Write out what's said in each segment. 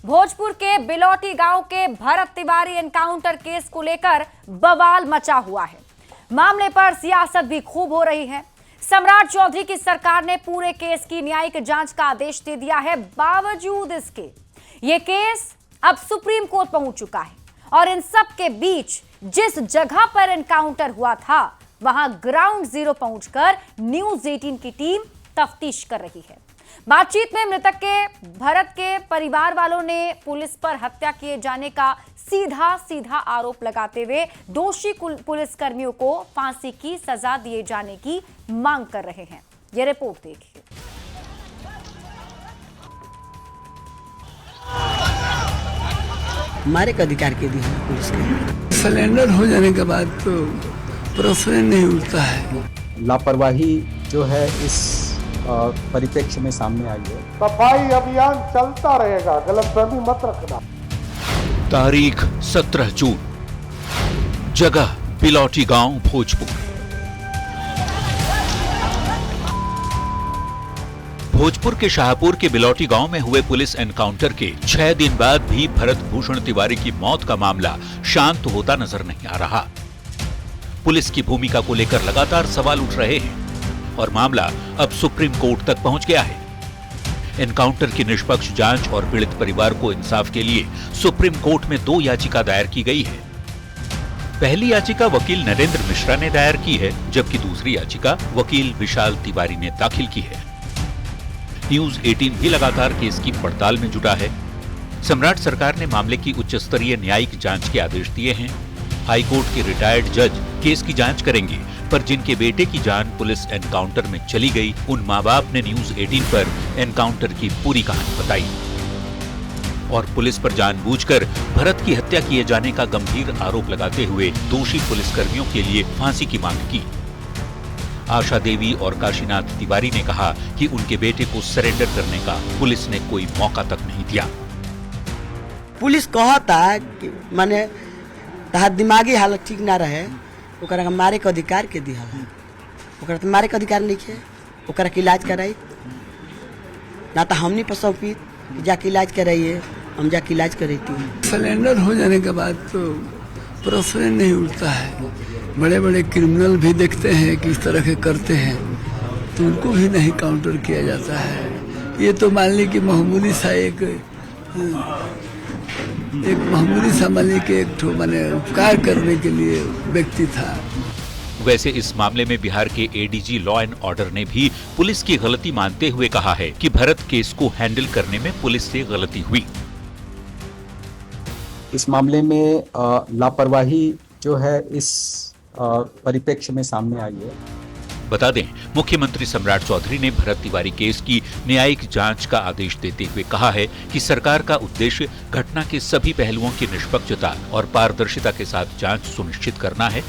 भोजपुर के बिलौटी गांव के भरत तिवारी एनकाउंटर केस को लेकर बवाल मचा हुआ है। मामले पर सियासत भी खूब हो रही है। सम्राट चौधरी की सरकार ने पूरे केस की न्यायिक जांच का आदेश दे दिया है। बावजूद इसके ये केस अब सुप्रीम कोर्ट पहुंच चुका है और इन सब के बीच जिस जगह पर एनकाउंटर हुआ था वहां ग्राउंड जीरो पहुंचकर न्यूज 18 की टीम तफ्तीश कर रही है। बातचीत में मृतक के भरत के परिवार वालों ने पुलिस पर हत्या किए जाने का सीधा आरोप लगाते हुए दोषी पुलिसकर्मियों को फांसी की सजा दिए जाने की मांग कर रहे हैं। यह रिपोर्ट देखिए। हमारे का अधिकार के दी है पुलिस के। सरेंडर हो जाने के बाद तो प्रश्न नहीं उठता है। लापरवाही जो है इस परिप्रेक्ष्य में सामने आई है। सफाई अभियान चलता रहेगा, गलतफहमी मत रखना। तारीख 17 जून, जगह बिलौटी गांव, भोजपुर। भोजपुर के शाहपुर के बिलौटी गांव में हुए पुलिस एनकाउंटर के 6 दिन बाद भी भरत भूषण तिवारी की मौत का मामला शांत होता नजर नहीं आ रहा। पुलिस की भूमिका को लेकर लगातार सवाल उठ रहे हैं और मामला अब सुप्रीम कोर्ट तक पहुंच गया है। एनकाउंटर की निष्पक्ष जांच और पीड़ित परिवार को इंसाफ के लिए सुप्रीम कोर्ट में 2 याचिका दायर की गई है। पहली याचिका वकील नरेंद्र मिश्रा ने दायर की है, जबकि दूसरी याचिका वकील विशाल तिवारी ने दाखिल की है। न्यूज 18 भी लगातार केस की पड़ताल में जुटा है। सम्राट सरकार ने मामले की उच्च स्तरीय न्यायिक जांच के आदेश दिए हैं। हाईकोर्ट के रिटायर्ड जज केस की जांच करेंगे, पर जिनके बेटे की जान पुलिस एनकाउंटर में चली गई, उन मां बाप ने न्यूज 18 पर एनकाउंटर की पूरी कहानी बताई और पुलिस पर जानबूझकर भरत की हत्या किए जाने का गंभीर आरोप लगाते हुए दोषी पुलिसकर्मियों के लिए फांसी की मांग की। आशा देवी और काशीनाथ तिवारी ने कहा कि उनके बेटे को सरेंडर करने का पुलिस ने कोई मौका तक नहीं दिया। पुलिस कहता कि माने तहार दिमागी हालत ठीक ना रहे, ओकरा के मारे के अधिकार के दिया है। ओकरा तो मारे के अधिकार नहीं है, ओकरा के इलाज कराई ना तो हमनी पर सौंपी जाके इलाज कराइए, हम जाके इलाज कराती हूँ। सरेंडर हो जाने के बाद तो प्रश्न नहीं उठता है। बड़े बड़े क्रिमिनल भी देखते हैं किस तरह के करते हैं, तो उनको भी नहीं काउंटर किया जाता है। ये तो मान ली कि मामूली सा एक मामूली सा मान के एक ठो माने उपकार करने के लिए व्यक्ति था। वैसे इस मामले में बिहार के एडीजी लॉ एंड ऑर्डर ने भी पुलिस की गलती मानते हुए कहा है कि भरत केस को हैंडल करने में पुलिस से गलती हुई। इस मामले में लापरवाही जो है इस परिप्रेक्ष्य में सामने आई है। बता दें, मुख्यमंत्री सम्राट चौधरी ने भरत तिवारी केस की न्यायिक जांच का आदेश देते हुए कहा है कि सरकार का उद्देश्य घटना के सभी पहलुओं की निष्पक्षता और पारदर्शिता के साथ जांच सुनिश्चित करना है।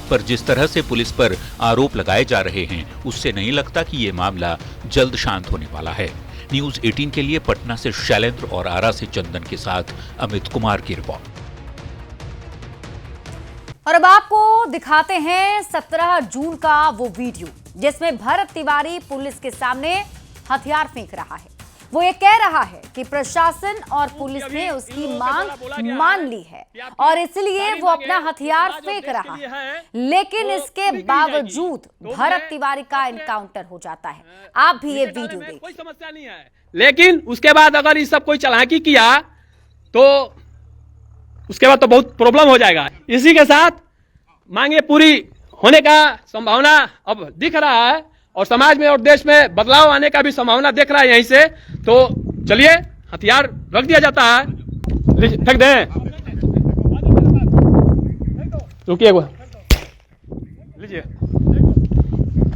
पर जिस तरह से पुलिस पर आरोप लगाए जा रहे हैं, उससे नहीं लगता कि ये मामला जल्द शांत होने वाला है। न्यूज 18 के लिए पटना से शैलेंद्र और आरा से चंदन के साथ अमित कुमार की रिपोर्ट। और अब आपको दिखाते हैं 17 जून का वो वीडियो जिसमें भरत तिवारी पुलिस के सामने हथियार फेंक रहा है। वो ये कह रहा है कि प्रशासन और पुलिस ने उसकी मांग मान ली है और इसलिए वो अपना हथियार फेंक रहा है, लेकिन इसके बावजूद भरत तिवारी का एनकाउंटर हो जाता है। आप भी ये वीडियो देखिए। कोई समस्या नहीं है, लेकिन उसके बाद अगर ये सब कोई चालाकी किया तो उसके बाद तो बहुत प्रॉब्लम हो जाएगा। इसी के साथ मांगे पूरी होने का संभावना अब दिख रहा है और समाज में और देश में बदलाव आने का भी संभावना दिख रहा है यहीं से। तो चलिए हथियार रख दिया जाता है, फेंक दें। रुकिए, लीजिए,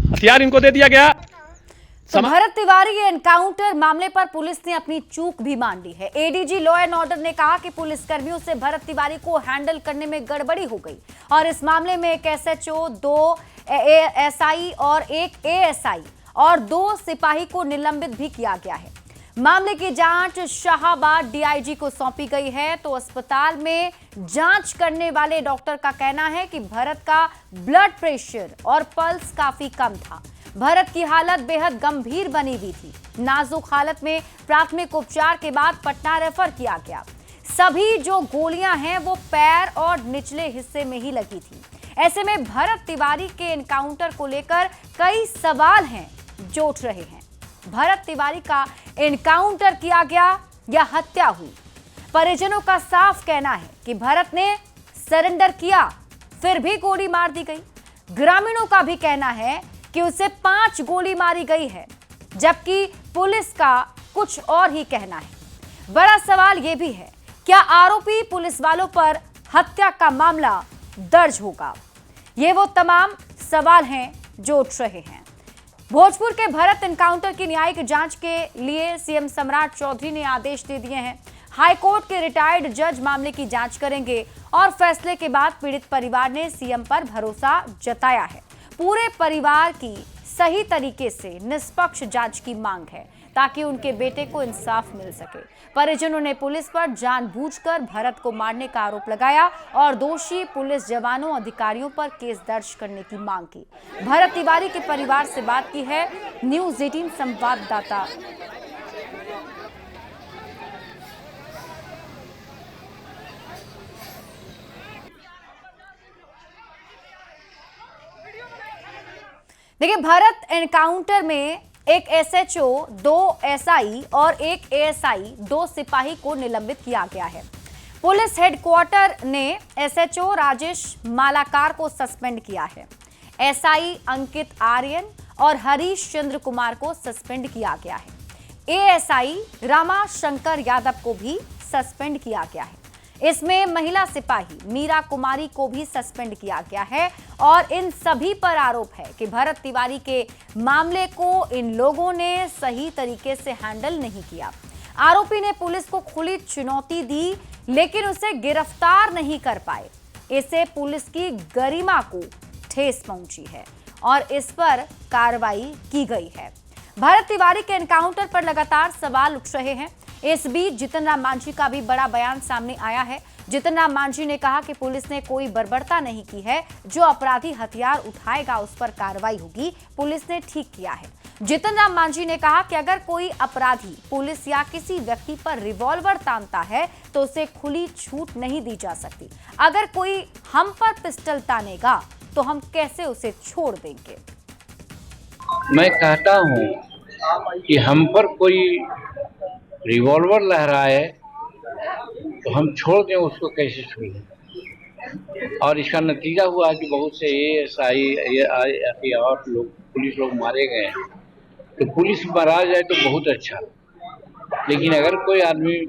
हथियार इनको दे दिया गया। तो भरत तिवारी के एनकाउंटर मामले पर पुलिस ने अपनी चूक भी मान ली है। एडीजी लॉ एंड ऑर्डर ने कहा कि पुलिसकर्मियों से भरत तिवारी को हैंडल करने में गड़बड़ी हो गई और इस मामले में एक एसएचओ, 2 एएसआई और 1 एएसआई और 2 सिपाही को निलंबित भी किया गया है। मामले की जांच शाहाबाद डीआईजी को सौंपी गई है। तो अस्पताल में जांच करने वाले डॉक्टर का कहना है कि भरत का ब्लड प्रेशर और पल्स काफी कम था। भरत की हालत बेहद गंभीर बनी हुई थी। नाजुक हालत में प्राथमिक उपचार के बाद पटना रेफर किया गया। सभी जो गोलियां हैं वो पैर और निचले हिस्से में ही लगी थी। ऐसे में भरत तिवारी के एनकाउंटर को लेकर कई सवाल हैं जो उठ रहे हैं। भरत तिवारी का एनकाउंटर किया गया या हत्या हुई? परिजनों का साफ कहना है कि भरत ने सरेंडर किया, फिर भी गोली मार दी गई। ग्रामीणों का भी कहना है कि उसे 5 गोली मारी गई है, जबकि पुलिस का कुछ और ही कहना है। बड़ा सवाल यह भी है, क्या आरोपी पुलिस वालों पर हत्या का मामला दर्ज होगा? ये वो तमाम सवाल हैं जो उठ रहे हैं। भोजपुर के भरत एनकाउंटर की न्यायिक जांच के लिए सीएम सम्राट चौधरी ने आदेश दे दिए हैं। हाईकोर्ट के रिटायर्ड जज मामले की जांच करेंगे और फैसले के बाद पीड़ित परिवार ने सीएम पर भरोसा जताया है। पूरे परिवार की सही तरीके से निष्पक्ष जांच की मांग है ताकि उनके बेटे को इंसाफ मिल सके। परिजनों ने पुलिस पर जानबूझकर भरत को मारने का आरोप लगाया और दोषी पुलिस जवानों अधिकारियों पर केस दर्ज करने की मांग की। भरत तिवारी के परिवार से बात की है न्यूज़ 18 संवाददाता। देखिए, भरत एनकाउंटर में एक एसएचओ, 2 एसआई और 1 एएसआई, 2 सिपाही को निलंबित किया गया है। पुलिस हेडक्वार्टर ने एसएचओ राजेश मालाकार को सस्पेंड किया है। एसआई अंकित आर्यन और हरीश चंद्र कुमार को सस्पेंड किया गया है। एएसआई रामा शंकर यादव को भी सस्पेंड किया गया है। इसमें महिला सिपाही मीरा कुमारी को भी सस्पेंड किया गया है और इन सभी पर आरोप है कि भरत तिवारी के मामले को इन लोगों ने सही तरीके से हैंडल नहीं किया। आरोपी ने पुलिस को खुली चुनौती दी लेकिन उसे गिरफ्तार नहीं कर पाए। इससे पुलिस की गरिमा को ठेस पहुंची है और इस पर कार्रवाई की गई है। भरत तिवारी के एनकाउंटर पर लगातार सवाल उठ रहे हैं। इस बीच जितन राम मांझी का भी बड़ा बयान सामने आया है। जितन राम मांझी ने कहा कि पुलिस ने कोई बर्बरता नहीं की है, जो अपराधी हथियार उठाएगा उस पर कार्रवाई होगी। पुलिस ने ठीक किया है। जितन राम मांझी ने कहा कि अगर कोई अपराधी पुलिस या किसी व्यक्ति पर रिवॉल्वर तानता है तो उसे खुली छूट नहीं दी जा सकती। अगर कोई हम पर पिस्टल तानेगा तो हम कैसे उसे छोड़ देंगे। मैं कहता हूं कि हम पर कोई रिवॉल्वर लहराए तो हम छोड़ दें, उसको कैसे छोड़ें। और इसका नतीजा हुआ कि बहुत से एएसआई और लोग, पुलिस लोग मारे गए हैं। तो पुलिस मारा जाए तो बहुत अच्छा, लेकिन अगर कोई आदमी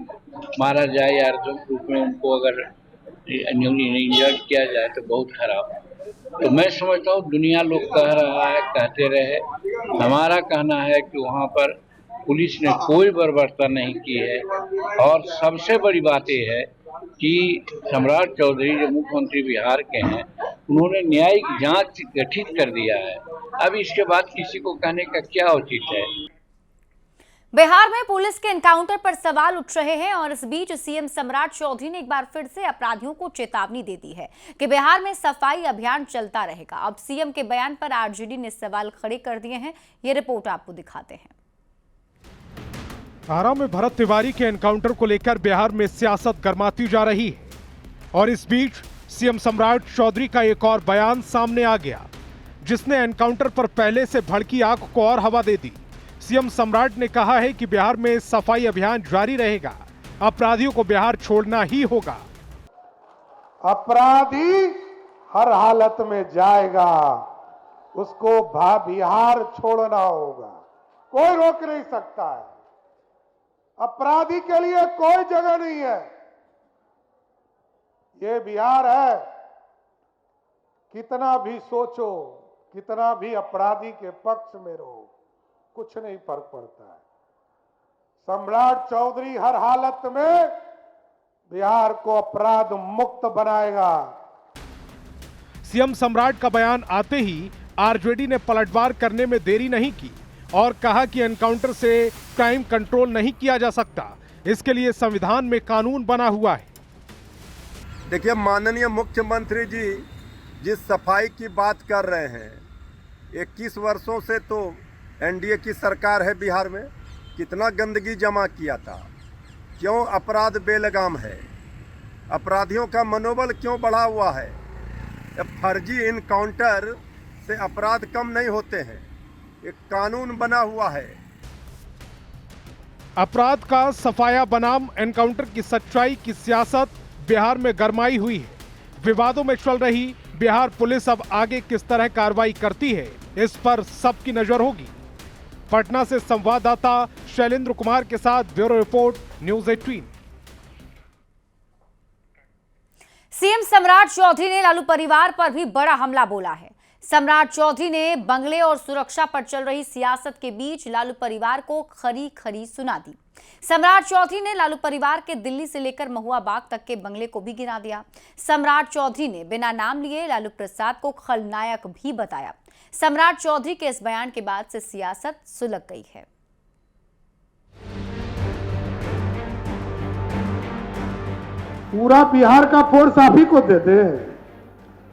मारा जाए या रूप में उनको अगर इंजर्ड किया जाए तो बहुत खराब। तो मैं समझता हूँ दुनिया लोग कह रहा है, कहते रहे। हमारा कहना है कि वहाँ पर पुलिस ने कोई बर्बरता नहीं की है। और सबसे बड़ी बात यह है कि सम्राट चौधरी जो मुख्यमंत्री बिहार के हैं, उन्होंने न्यायिक जांच गठित कर दिया है। अब इसके बाद किसी को कहने का क्या उचित है। बिहार में पुलिस के एनकाउंटर पर सवाल उठ रहे हैं और इस बीच सीएम सम्राट चौधरी ने एक बार फिर से अपराधियों को चेतावनी दे दी है कि बिहार में सफाई अभियान चलता रहेगा। अब सीएम के बयान पर आरजेडी ने सवाल खड़े कर दिए हैं। ये रिपोर्ट आपको दिखाते हैं। आरा में भरत तिवारी के एनकाउंटर को लेकर बिहार में सियासत गर्माती जा रही है और इस बीच सीएम सम्राट चौधरी का एक और बयान सामने आ गया, जिसने एनकाउंटर पर पहले से भड़की आग को और हवा दे दी। सीएम सम्राट ने कहा है कि बिहार में सफाई अभियान जारी रहेगा, अपराधियों को बिहार छोड़ना ही होगा। अपराधी हर हालत में जाएगा, उसको बिहार छोड़ना होगा, कोई रोक नहीं सकता है। अपराधी के लिए कोई जगह नहीं है। ये बिहार है, कितना भी सोचो, कितना भी अपराधी के पक्ष में रहो, कुछ नहीं फर्क पड़ता है। सम्राट चौधरी हर हालत में बिहार को अपराध मुक्त बनाएगा। सीएम सम्राट का बयान आते ही आरजेडी ने पलटवार करने में देरी नहीं की और कहा कि एनकाउंटर से क्राइम कंट्रोल नहीं किया जा सकता, इसके लिए संविधान में कानून बना हुआ है। देखिए, माननीय मुख्यमंत्री जी जिस सफाई की बात कर रहे हैं, 21 वर्षों से तो एनडीए की सरकार है बिहार में, कितना गंदगी जमा किया था। क्यों अपराध बेलगाम है, अपराधियों का मनोबल क्यों बढ़ा हुआ है। फर्जी इनकाउंटर से अपराध कम नहीं होते हैं, एक कानून बना हुआ है। अपराध का सफाया बनाम एनकाउंटर की सच्चाई की सियासत बिहार में गरमाई हुई है। विवादों में चल रही बिहार पुलिस अब आगे किस तरह कार्रवाई करती है, इस पर सबकी नजर होगी। पटना से संवाददाता शैलेंद्र कुमार के साथ ब्यूरो रिपोर्ट, न्यूज़ 18। सीएम सम्राट चौधरी ने लालू परिवार पर भी बड़ा हमला बोला है। सम्राट चौधरी ने बंगले और सुरक्षा पर चल रही सियासत के बीच लालू परिवार को खरी खरी सुना दी। सम्राट चौधरी ने लालू परिवार के दिल्ली से लेकर महुआ बाग तक के बंगले को भी गिना दिया। सम्राट चौधरी ने बिना नाम लिए लालू प्रसाद को खलनायक भी बताया। सम्राट चौधरी के इस बयान के बाद से सियासत सुलग गई है। पूरा बिहार का फोर्स आप ही को दे दे।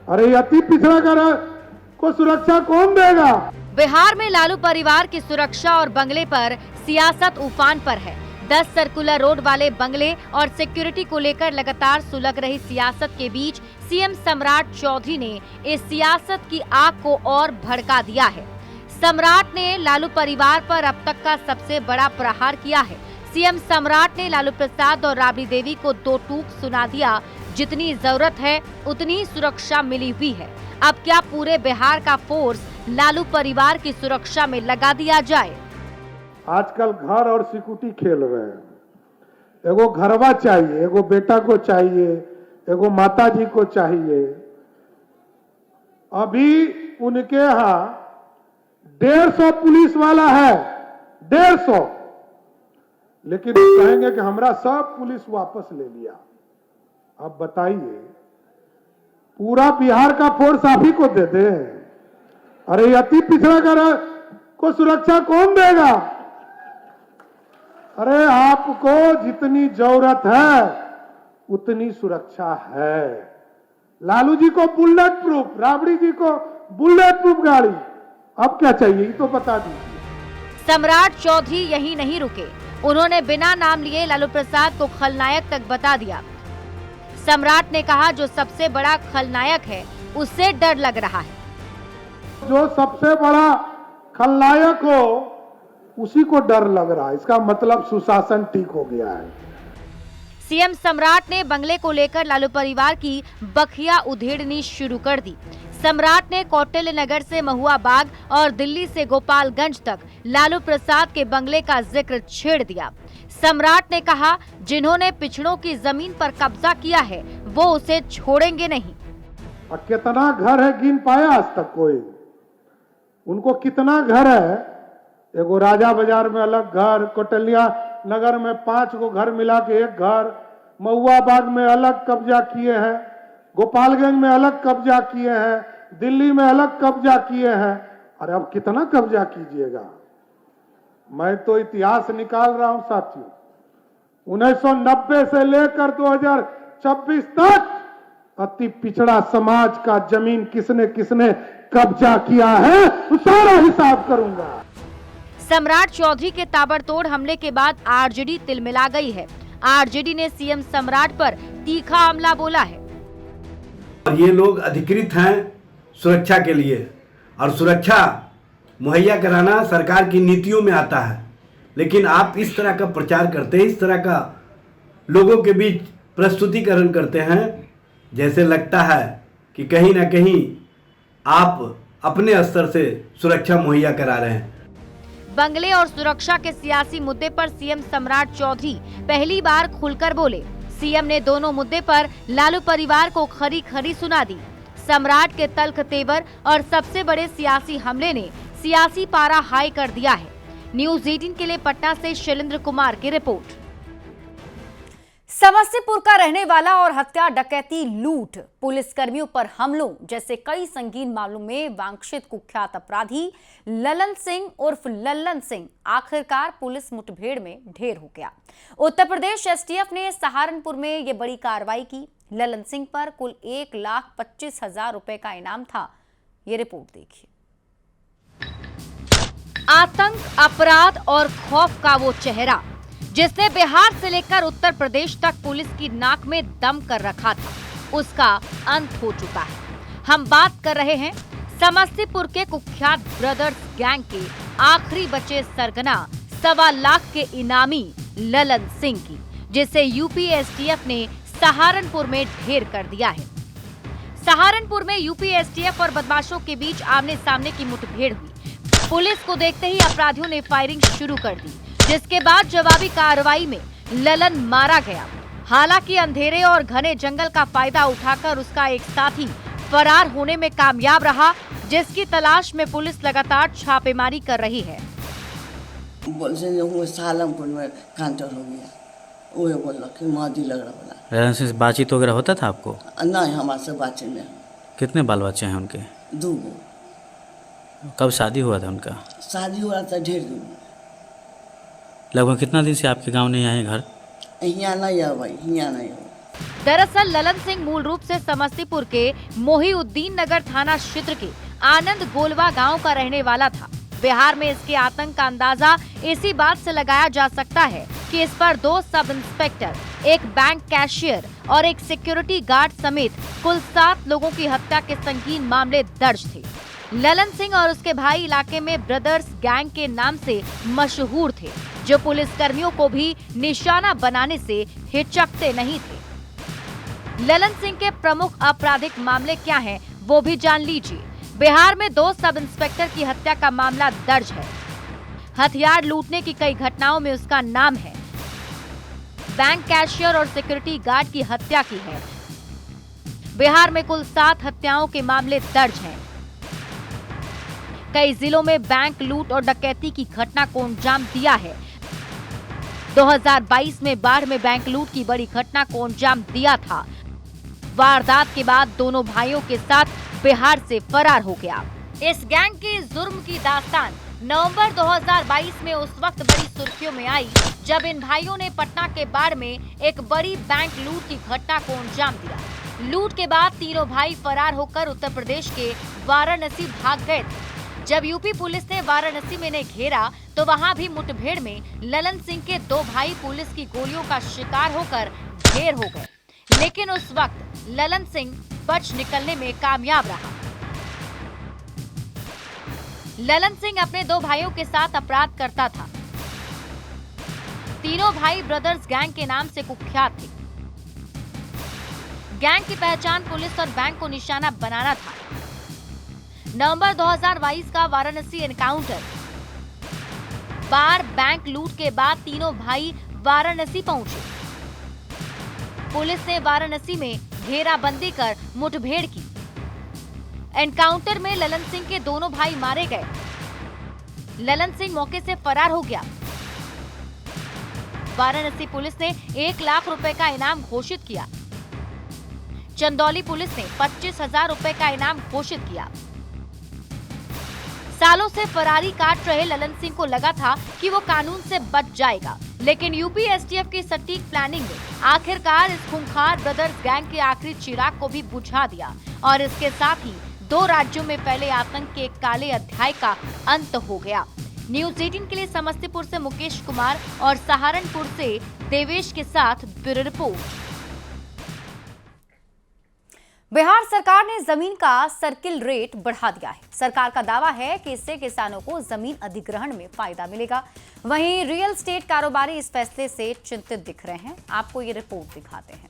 अरे अति पिछड़ा कर को सुरक्षा कौन देगा। बिहार में लालू परिवार की सुरक्षा और बंगले पर सियासत उफान पर है। 10 सर्कुलर रोड वाले बंगले और सिक्योरिटी को लेकर लगातार सुलग रही सियासत के बीच सीएम सम्राट चौधरी ने इस सियासत की आग को और भड़का दिया है। सम्राट ने लालू परिवार पर अब तक का सबसे बड़ा प्रहार किया है। सीएम सम्राट ने लालू प्रसाद और राबड़ी देवी को दो टूक सुना दिया। जितनी जरूरत है उतनी सुरक्षा मिली हुई है। अब क्या पूरे बिहार का फोर्स लालू परिवार की सुरक्षा में लगा दिया जाए। आजकल घर और सिक्योरिटी खेल रहे हैं। एगो घरवा चाहिए, एगो बेटा को चाहिए, एगो माता जी को चाहिए। अभी उनके यहाँ 150 पुलिस वाला है, 150, लेकिन कहेंगे कि हमरा सब पुलिस वापस ले लिया। अब बताइए, पूरा बिहार का फोर्स आप ही को दे दे। अरे अति पिछड़ा कर को सुरक्षा कौन देगा। अरे आपको जितनी जरूरत है उतनी सुरक्षा है। लालू जी को बुलेट प्रूफ, राबड़ी जी को बुलेट प्रूफ गाड़ी, अब क्या चाहिए ये तो बता दीजिए। सम्राट चौधरी यही नहीं रुके, उन्होंने बिना नाम लिए लालू प्रसाद को खलनायक तक बता दिया। सम्राट ने कहा जो सबसे बड़ा खलनायक है उससे डर लग रहा है। जो सबसे बड़ा खलनायक हो उसी को डर लग रहा है, इसका मतलब सुशासन ठीक हो गया है। सीएम सम्राट ने बंगले को लेकर लालू परिवार की बखिया उधेड़नी शुरू कर दी। सम्राट ने कौटिल्य नगर से महुआ बाग और दिल्ली से गोपालगंज तक लालू प्रसाद के बंगले का जिक्र छेड़ दिया। सम्राट ने कहा जिन्होंने पिछड़ों की जमीन पर कब्जा किया है वो उसे छोड़ेंगे नहीं। और कितना घर है गिन पाया आज तक कोई? उनको कितना घर है? एगो राजा बाजार में अलग घर, कौटिल्य नगर में 5 गो घर मिला के एक घर, महुआ बाग में अलग कब्जा किए हैं, गोपालगंज में अलग कब्जा किए हैं, दिल्ली में अलग कब्जा किए हैं। अरे अब कितना कब्जा कीजिएगा? मैं तो इतिहास निकाल रहा हूं साथियों। 1990 से लेकर 2026 तक अति पिछड़ा समाज का जमीन किसने किसने कब्जा किया है सारा हिसाब करूंगा। सम्राट चौधरी के ताबड़तोड़ हमले के बाद आरजेडी तिलमिला गई है। आरजेडी ने सीएम सम्राट पर तीखा हमला बोला है। ये लोग अधिकृत हैं सुरक्षा के लिए, और सुरक्षा मुहैया कराना सरकार की नीतियों में आता है। लेकिन आप इस तरह का प्रचार करते हैं, इस तरह का लोगों के बीच प्रस्तुतिकरण करते हैं, जैसे लगता है कि कहीं ना कहीं आप अपने स्तर से सुरक्षा मुहैया करा रहे हैं। बंगले और सुरक्षा के सियासी मुद्दे पर सीएम सम्राट चौधरी पहली बार खुलकर बोले। सीएम ने दोनों मुद्दे पर लालू परिवार को खरी खरी सुना दी। सम्राट के तल्ख तेवर और सबसे बड़े सियासी हमले ने सियासी पारा हाई कर दिया है। न्यूज़ 18 के लिए पटना से शैलेंद्र कुमार की रिपोर्ट। समस्तीपुर का रहने वाला और हत्या, डकैती, लूट, पुलिसकर्मियों पर हमलों जैसे कई संगीन मामलों में वांछित कुख्यात अपराधी ललन सिंह उर्फ लल्लन सिंह आखिरकार पुलिस मुठभेड़ में ढेर हो गया। उत्तर प्रदेश एसटीएफ ने सहारनपुर में ये बड़ी कार्रवाई की। ललन सिंह पर कुल 1,25,000 रुपए का इनाम था। ये रिपोर्ट देखिए। आतंक, अपराध और खौफ का वो चेहरा जिसने बिहार से लेकर उत्तर प्रदेश तक पुलिस की नाक में दम कर रखा था, उसका अंत हो चुका है। हम बात कर रहे हैं समस्तीपुर के कुख्यात ब्रदर्स गैंग के आखिरी बचे सरगना 1.25 लाख के इनामी ललन सिंह की, जिसे यूपी एसटीएफ ने सहारनपुर में ढेर कर दिया है। सहारनपुर में यूपी एसटीएफ और बदमाशों के बीच आमने सामने की मुठभेड़ हुई। पुलिस को देखते ही अपराधियों ने फायरिंग शुरू कर दी, जिसके बाद जवाबी कार्रवाई में ललन मारा गया। हालांकि अंधेरे और घने जंगल का फायदा उठाकर उसका एक साथी फरार होने में कामयाब रहा, जिसकी तलाश में पुलिस लगातार छापेमारी कर रही है। सहारनपुर में काउंटर हो गया, वो बोला कि मादी लग रहा बोला। ललन से बातचीत वगैरह होता था आपको? नहीं, हमारे से बातचीत में। कितने बाल बच्चे हैं उनके? 2। कब शादी हुआ था उनका? शादी हुआ था ढेर दिन। लगभग कितना दिन से आपके गांव नहीं आए घर? यहाँ नहीं है भाई, यहाँ नहीं है। दरअसल ललन सिंह मूल रूप से समस्तीपुर के मोहिउद्दीन नगर थाना क्षेत्र के आनंद गोलवा गांव का रहने वाला था। बिहार में इसके आतंक का अंदाजा इसी बात से लगाया जा सकता है कि इस पर 2 सब इंस्पेक्टर, एक बैंक कैशियर और एक सिक्योरिटी गार्ड समेत कुल 7 लोगों की हत्या के संगीन मामले दर्ज थे। ललन सिंह और उसके भाई इलाके में ब्रदर्स गैंग के नाम से मशहूर थे, जो पुलिस कर्मियों को भी निशाना बनाने से हिचकते नहीं थे। ललन सिंह के प्रमुख आपराधिक मामले क्या हैं, वो भी जान लीजिए। बिहार में 2 सब इंस्पेक्टर की हत्या का मामला दर्ज है। हथियार लूटने की कई घटनाओं में उसका नाम है। बैंक कैशियर और सिक्योरिटी गार्ड की हत्या की है। बिहार में कुल 7 हत्याओं के मामले दर्ज हैं। कई जिलों में बैंक लूट और डकैती की घटना को अंजाम दिया है। 2022 में बाढ़ में बैंक लूट की बड़ी घटना को अंजाम दिया था। वारदात के बाद दोनों भाइयों के साथ बिहार से फरार हो गया। इस गैंग की जुर्म की दास्तान नवंबर 2022 में उस वक्त बड़ी सुर्खियों में आई, जब इन भाइयों ने पटना के बाढ़ में एक बड़ी बैंक लूट की घटना को अंजाम दिया। लूट के बाद तीनों भाई फरार होकर उत्तर प्रदेश के वाराणसी भाग गए थे। जब यूपी पुलिस ने वाराणसी में इन्हें घेरा, तो वहां भी मुठभेड़ में ललन सिंह के 2 भाई पुलिस की गोलियों का शिकार होकर ढेर हो गए, लेकिन उस वक्त ललन सिंह बच निकलने में कामयाब रहा। ललन सिंह अपने 2 भाइयों के साथ अपराध करता था। तीनों भाई ब्रदर्स गैंग के नाम से कुख्यात थे। गैंग की पहचान पुलिस और बैंक को निशाना बनाना था। नवंबर 2022 का वाराणसी एनकाउंटर। बार बैंक लूट के बाद तीनों भाई वाराणसी पहुंचे। पुलिस ने वाराणसी में घेराबंदी कर मुठभेड़ की। एनकाउंटर में ललन सिंह के दोनों भाई मारे गए। ललन सिंह मौके से फरार हो गया। वाराणसी पुलिस ने 1 लाख रुपए का इनाम घोषित किया। चंदौली पुलिस ने 25,000 रुपए का इनाम घोषित किया। सालों से फरारी काट रहे ललन सिंह को लगा था कि वो कानून से बच जाएगा, लेकिन यूपी एसटीएफ की सटीक प्लानिंग ने आखिरकार इस खूंखार ब्रदर्स गैंग के आखिरी चिराग को भी बुझा दिया और इसके साथ ही 2 राज्यों में फैले आतंक के एक काले अध्याय का अंत हो गया। न्यूज़ 18 के लिए समस्तीपुर से मुकेश कुमार और सहारनपुर से देवेश के साथ ब्यूरो रिपोर्ट। बिहार सरकार ने जमीन का सर्किल रेट बढ़ा दिया है। सरकार का दावा है कि इससे किसानों को जमीन अधिग्रहण में फायदा मिलेगा। वहीं रियल एस्टेट कारोबारी इस फैसले से चिंतित दिख रहे हैं। आपको ये रिपोर्ट दिखाते हैं।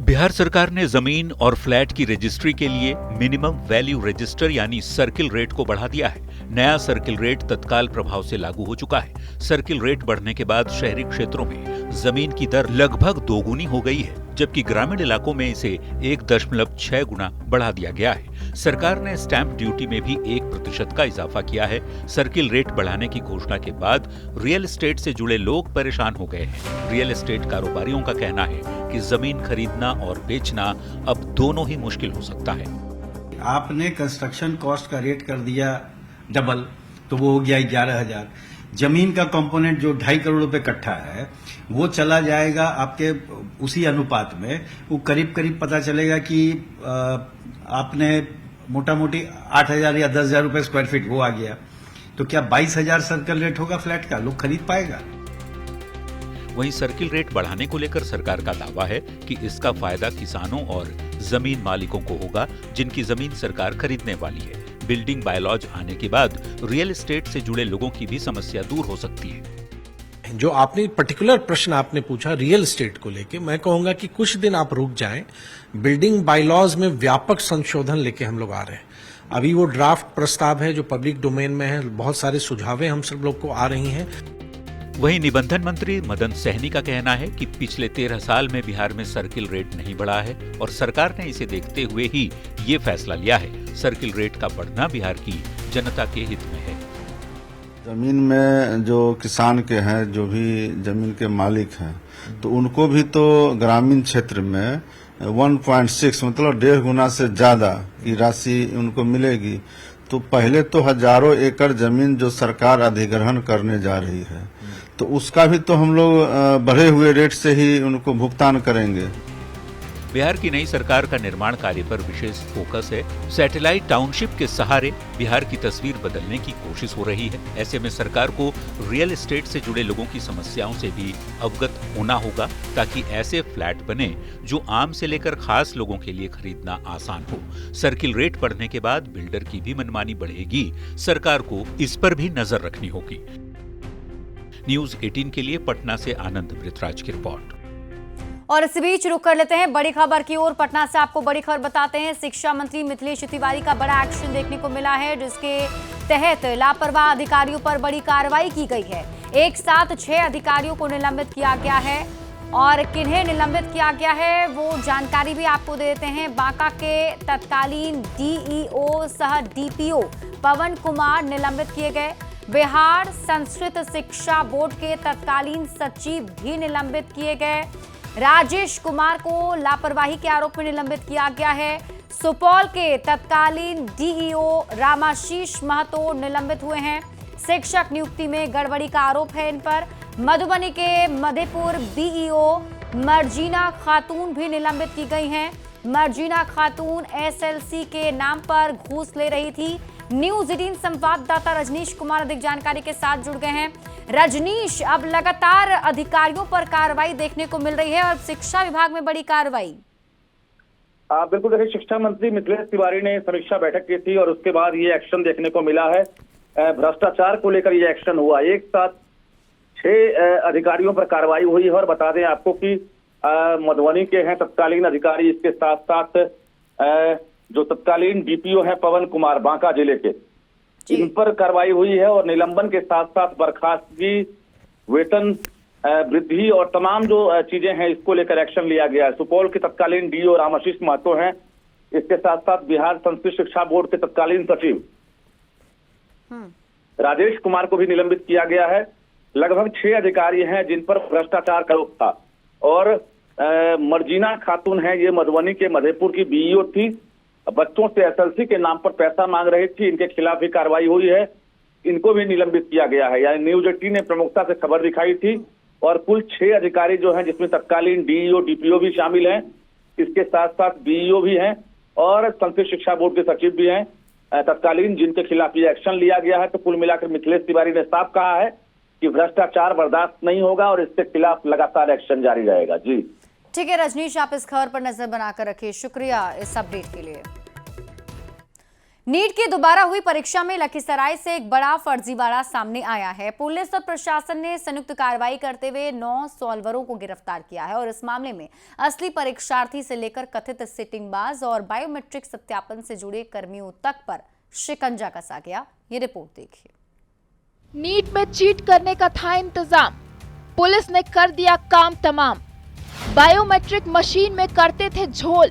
बिहार सरकार ने जमीन और फ्लैट की रजिस्ट्री के लिए मिनिमम वैल्यू रजिस्टर यानी सर्किल रेट को बढ़ा दिया है। नया सर्किल रेट तत्काल प्रभाव से लागू हो चुका है। सर्किल रेट बढ़ने के बाद शहरी क्षेत्रों में जमीन की दर लगभग 2 गुनी हो गई है, जबकि ग्रामीण इलाकों में इसे 1.6 गुना बढ़ा दिया गया है। सरकार ने स्टैंप ड्यूटी में भी 1% का इजाफा किया है। सर्किल रेट बढ़ाने की घोषणा के बाद रियल एस्टेट से जुड़े लोग परेशान हो गए हैं। रियल एस्टेट कारोबारियों का कहना है कि जमीन खरीदना और बेचना अब दोनों ही मुश्किल हो सकता है। आपने कंस्ट्रक्शन कॉस्ट का रेट कर दिया डबल, तो वो हो गया 11,000। जमीन का कंपोनेंट जो 2.5 करोड़ रुपए कट्ठा है वो चला जाएगा आपके उसी अनुपात में। वो करीब करीब पता चलेगा कि आपने मोटा मोटी 8,000 या 10,000 रुपए स्क्वायर फीट वो आ गया, तो क्या 22,000 सर्कल रेट होगा फ्लैट का? लोग खरीद पाएगा? वहीं सर्किल रेट बढ़ाने को लेकर सरकार का दावा है कि इसका फायदा किसानों और जमीन मालिकों को होगा, जिनकी जमीन सरकार खरीदने वाली है। बिल्डिंग बायलॉज आने के बाद रियल एस्टेट से जुड़े लोगों की भी समस्या दूर हो सकती है। जो आपने पर्टिकुलर प्रश्न आपने पूछा रियल एस्टेट को लेके, मैं कहूंगा कि कुछ दिन आप रुक जाएं। बिल्डिंग बायलॉज में व्यापक संशोधन लेके हम लोग आ रहे हैं। अभी वो ड्राफ्ट प्रस्ताव है जो पब्लिक डोमेन में है, बहुत सारे सुझावें हम सब लोग को आ रही हैं। वहीं निबंधन मंत्री मदन सहनी का कहना है कि पिछले 13 साल में बिहार में सर्किल रेट नहीं बढ़ा है और सरकार ने इसे देखते हुए ही ये फैसला लिया है। सर्किल रेट का बढ़ना बिहार की जनता के हित में है। जमीन में जो किसान के हैं, जो भी जमीन के मालिक हैं, तो उनको भी तो ग्रामीण क्षेत्र में 1.6 मतलब 1.5 गुना से ज्यादा की राशि उनको मिलेगी। तो पहले तो हजारों एकड़ जमीन जो सरकार अधिग्रहण करने जा रही है, तो उसका भी तो हम लोग बढ़े हुए रेट से ही उनको भुगतान करेंगे। बिहार की नई सरकार का निर्माण कार्य पर विशेष फोकस है। सैटेलाइट टाउनशिप के सहारे बिहार की तस्वीर बदलने की कोशिश हो रही है। ऐसे में सरकार को रियल एस्टेट से जुड़े लोगों की समस्याओं से भी अवगत होना होगा, ताकि ऐसे फ्लैट बने जो आम से लेकर खास लोगों के लिए खरीदना आसान हो। सर्किल रेट बढ़ने के बाद बिल्डर की भी मनमानी बढ़ेगी। सरकार को इस पर भी नजर रखनी होगी। न्यूज 18 के लिए पटना से आनंद मृतराज की रिपोर्ट। और इस बीच रुक कर लेते हैं बड़ी खबर की ओर। पटना से आपको बड़ी खबर बताते हैं। शिक्षा मंत्री मिथिलेश तिवारी का बड़ा एक्शन देखने को मिला है, जिसके तहत लापरवाह अधिकारियों पर बड़ी कार्रवाई की गई है। एक साथ 6 अधिकारियों को निलंबित किया गया है और किन्हें निलंबित किया गया है वो जानकारी भी आपको दे देते हैं। बांका के तत्कालीन डीईओ सह डीपीओ पवन कुमार निलंबित किए गए। बिहार संस्कृत शिक्षा बोर्ड के तत्कालीन सचिव भी निलंबित किए गए। राजेश कुमार को लापरवाही के आरोप में निलंबित किया गया है। सुपौल के तत्कालीन डीईओ रामाशीष महतो निलंबित हुए हैं। शिक्षक नियुक्ति में गड़बड़ी का आरोप है इन पर। मधुबनी के मधेपुर बीईओ मर्जीना खातून भी निलंबित की गई हैं। मर्जीना खातून एसएलसी के नाम पर घूस ले रही थी। न्यूज 18 संवाददाता रजनीश कुमार अधिक जानकारी के साथ जुड़ गए हैं। रजनीश, अब लगातार अधिकारियों पर कार्रवाई देखने को मिल रही है और शिक्षा विभाग में बड़ी कार्रवाई। बिल्कुल, देखिए शिक्षा मंत्री मिथिलेश तिवारी ने समीक्षा बैठक की थी और उसके बाद ये एक्शन देखने को मिला है। भ्रष्टाचार को लेकर ये एक्शन हुआ। एक साथ 6 अधिकारियों पर कार्रवाई हुई है और बता दें आपको कि मधुबनी के हैं तत्कालीन अधिकारी, इसके साथ साथ जो तत्कालीन डीपीओ है पवन कुमार बांका जिले के, इन पर कार्रवाई हुई है और निलंबन के साथ साथ बर्खास्तगी, वेतन वृद्धि और तमाम जो चीजें हैं इसको लेकर एक्शन लिया गया है। सुपौल के तत्कालीन डीईओ रामाशीष महतो हैं, इसके साथ साथ बिहार संस्कृत शिक्षा बोर्ड के तत्कालीन सचिव राजेश कुमार को भी निलंबित किया गया है। लगभग 6 अधिकारी हैं जिन पर भ्रष्टाचार का आरोप था और मर्जीना खातून है, ये मधुबनी के मधेपुर की बीईओ थी, बच्चों से एसएलसी के नाम पर पैसा मांग रही थी। इनके खिलाफ भी कार्रवाई हुई है, इनको भी निलंबित किया गया है। यानी न्यूज 18 ने प्रमुखता से खबर दिखाई थी और कुल 6 अधिकारी जो हैं, जिसमें तत्कालीन डीईओ डीपीओ भी शामिल हैं, इसके साथ साथ बीईओ भी हैं और संस्कृत शिक्षा बोर्ड के सचिव भी हैं तत्कालीन, जिनके खिलाफ ये एक्शन लिया गया है। तो कुल मिलाकर मिथिलेश तिवारी ने साफ कहा है कि भ्रष्टाचार बर्दाश्त नहीं होगा और इसके खिलाफ लगातार एक्शन जारी रहेगा। जी ठीक है रजनीश, आप इस खबर पर नजर बनाकर रखिए। शुक्रिया इस अपडेट के लिए। नीट की दोबारा हुई परीक्षा में लखीसराय से एक बड़ा फर्जीवाड़ा सामने आया है। पुलिस और प्रशासन ने संयुक्त कार्रवाई करते हुए 9 सॉल्वरों को गिरफ्तार किया है और इस मामले में असली परीक्षार्थी से लेकर कथित सिटिंगबाज और बायोमेट्रिक सत्यापन से जुड़े कर्मियों तक पर शिकंजा कसा गया। ये रिपोर्ट देखिए। नीट में चीट करने का था इंतजाम, पुलिस ने कर दिया काम तमाम। बायोमेट्रिक मशीन में करते थे झोल,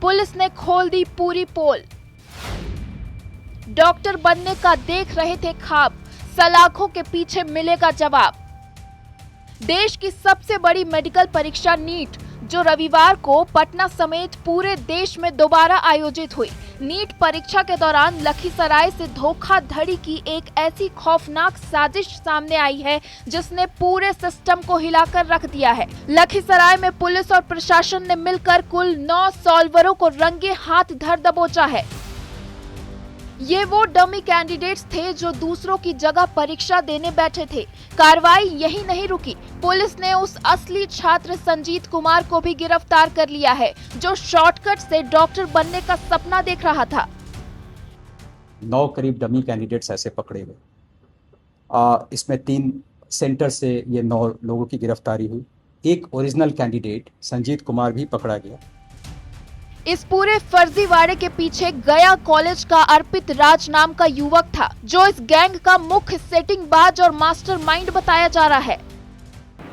पुलिस ने खोल दी पूरी पोल। डॉक्टर बनने का देख रहे थे ख्वाब, सलाखों के पीछे मिलेगा जवाब। देश की सबसे बड़ी मेडिकल परीक्षा नीट, जो रविवार को पटना समेत पूरे देश में दोबारा आयोजित हुई। नीट परीक्षा के दौरान लखीसराय से धोखाधड़ी की एक ऐसी खौफनाक साजिश सामने आई है जिसने पूरे सिस्टम को हिलाकर रख दिया है। लखीसराय में पुलिस और प्रशासन ने मिलकर कुल 9 सॉल्वरों को रंगे हाथ धर दबोचा है। ये वो डमी कैंडिडेट्स थे जो दूसरों की जगह परीक्षा देने बैठे थे। कार्रवाई यही नहीं रुकी, पुलिस ने उस असली छात्र संजीत कुमार को भी गिरफ्तार कर लिया है, जो शॉर्टकट से डॉक्टर बनने का सपना देख रहा था। 9 करीब डमी कैंडिडेट्स ऐसे पकड़े हुए। इसमें 3 सेंटर से ये 9 लोगों की गिरफ्तारी हुई। एक ओरिजिनल कैंडिडेट संजीत कुमार भी पकड़ा गया। इस पूरे फर्जीवाड़े के पीछे गया कॉलेज का अर्पित राज नाम का युवक था, जो इस गैंग का मुख्य सेटिंग-बाज और मास्टरमाइंड बताया जा रहा है।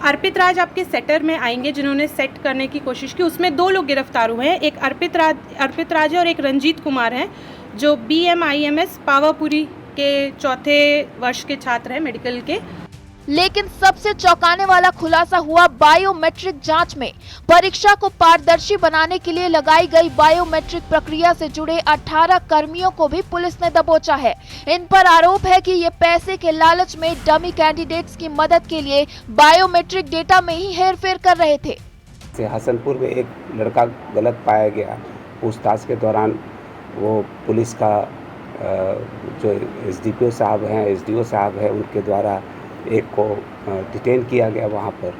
अर्पित राज आपके सेटर में आएंगे, जिन्होंने सेट करने की कोशिश की। उसमें 2 लोग गिरफ्तार हुए हैं, एक अर्पित राज है और एक रंजीत कुमार हैं, जो BMIMS पावापुरी के 4थे वर्ष के छात्र हैं मेडिकल के। लेकिन सबसे चौंकाने वाला खुलासा हुआ बायोमेट्रिक जांच में। परीक्षा को पारदर्शी बनाने के लिए लगाई गई बायोमेट्रिक प्रक्रिया से जुड़े 18 कर्मियों को भी पुलिस ने दबोचा है। इन पर आरोप है कि ये पैसे के लालच में डमी कैंडिडेट्स की मदद के लिए बायोमेट्रिक डेटा में ही हेरफेर कर रहे थे। हसनपुर में एक लड़का गलत पाया गया। पूछताछ के दौरान वो पुलिस का जो SDPO साहब हैं, SDO साहब हैं, उनके द्वारा एक को डिटेन किया गया वहाँ पर,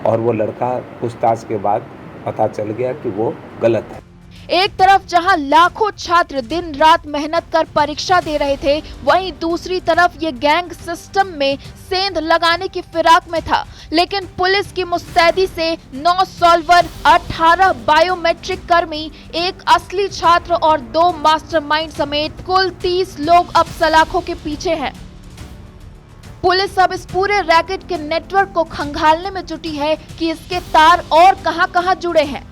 और वो लड़का पूछताछ के बाद पता चल गया कि वो गलत है। एक तरफ जहां लाखों छात्र दिन रात मेहनत कर परीक्षा दे रहे थे, वहीं दूसरी तरफ ये गैंग सिस्टम में सेंध लगाने की फिराक में था। लेकिन पुलिस की मुस्तैदी से 9 सॉल्वर, 18 बायोमेट्रिक कर्मी, एक असली छात्र और 2 मास्टरमाइंड समेत कुल 30 लोग अब सलाखों के पीछे हैं। पुलिस अब इस पूरे रैकेट के नेटवर्क को खंगालने में जुटी है कि इसके तार और कहां-कहां जुड़े हैं।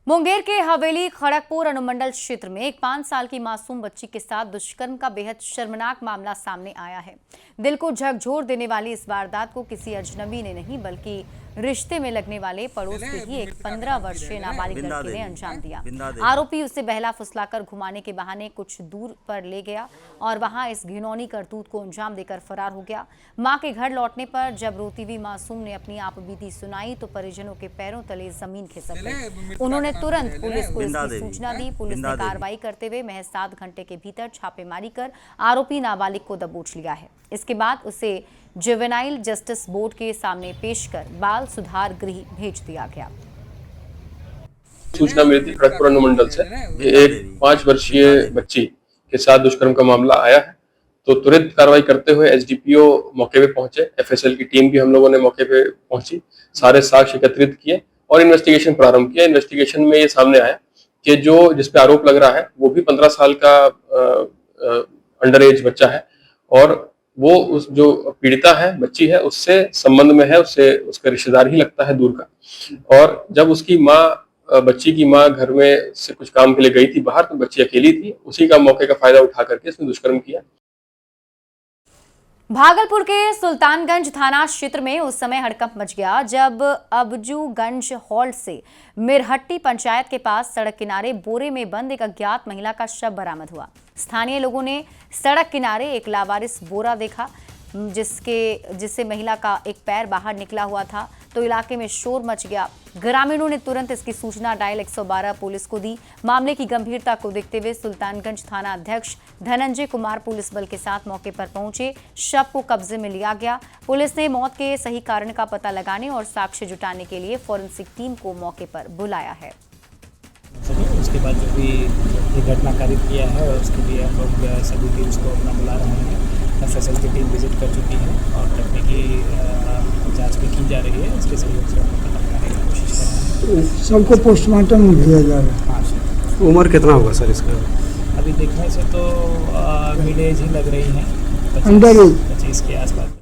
मुंगेर के हवेली खड़गपुर अनुमंडल क्षेत्र में एक 5 साल की मासूम बच्ची के साथ दुष्कर्म का बेहद शर्मनाक मामला सामने आया है। दिल को झकझोर देने वाली इस वारदात को किसी अजनबी ने नहीं, बल्कि रिश्ते में लगने वाले पड़ोस के ही एक 15 वर्षीय नाबालिग लड़के ने अंजाम दिया। आरोपी उसे बहला फुसलाकर घुमाने के बहाने कुछ दूर पर ले गया और वहां इस घिनौनी करतूत को अंजाम देकर फरार हो गया। मां के घर लौटने पर जब रोती हुई मासूम ने अपनी आपबीती सुनाई तो परिजनों के पैरों तले जमीन खिसक गई। उन्होंने तुरंत पुलिस को इसकी सूचना दी। पुलिस ने कार्रवाई करते हुए महज 7 घंटे के भीतर छापेमारी कर आरोपी नाबालिग को दबोच लिया है। इसके बाद उसे जुवेनाइल जस्टिस बोर्ड के सामने पेश कर बाल सुधार गृह भेज दिया गया। सूचना मिली थी खड़गपुर अनुमंडल से, एक 5 वर्षीय बच्ची के साथ दुष्कर्म का मामला आया है, तो तुरंत कार्रवाई करते हुए SDPO मौके पे पहुंचे। FSL की टीम भी हम लोगों ने मौके पे पहुंची, सारे साक्ष्य एकत्रित किए और इन्वेस्टिगेशन प्रारंभ किया। इन्वेस्टिगेशन में ये सामने आया कि जो जिस पे आरोप लग रहा है वो भी 15 साल का अंडर एज बच्चा है और वो उस जो पीड़िता है, बच्ची है, उससे संबंध में है, उससे उसका रिश्तेदार ही लगता है दूर का। और जब उसकी माँ, बच्ची की माँ घर में से कुछ काम के लिए गई थी बाहर, तो बच्ची अकेली थी, उसी का मौके का फायदा उठा करके इसने दुष्कर्म किया। भागलपुर के सुल्तानगंज थाना क्षेत्र में उस समय हड़कंप मच गया जब अबजूगंज हॉल्ट से मिरहट्टी पंचायत के पास सड़क किनारे बोरे में बंद एक अज्ञात महिला का शव बरामद हुआ। स्थानीय लोगों ने सड़क किनारे एक लावारिस बोरा देखा जिससे महिला का एक पैर बाहर निकला हुआ था, तो इलाके में शोर मच गया। ग्रामीणों ने तुरंत इसकी सूचना डायल 112 पुलिस को दी। मामले की गंभीरता को देखते हुए सुल्तानगंज थाना अध्यक्ष धनंजय कुमार पुलिस बल के साथ मौके पर पहुंचे। शव को कब्जे में लिया गया। पुलिस ने मौत के सही कारण का पता लगाने और साक्ष्य जुटाने के लिए फॉरेंसिक टीम को मौके पर बुलाया है। उसके बाद जो भी घटना कारित किया है और उसके लिए हम लोग सभी टीम्स को अपना बुला रहे हैं। FSL की टीम विजिट कर चुकी है और तकनीकी जांच भी की जा रही है। इसके सहयोग से हम पता लगाने की कोशिश कर रहे हैं। सबको पोस्टमार्टम भेजा जा रहा है। हाँ, उम्र कितना होगा सर इसका? अभी देखने से तो मिड एज ही लग रही है, 25 के आसपास।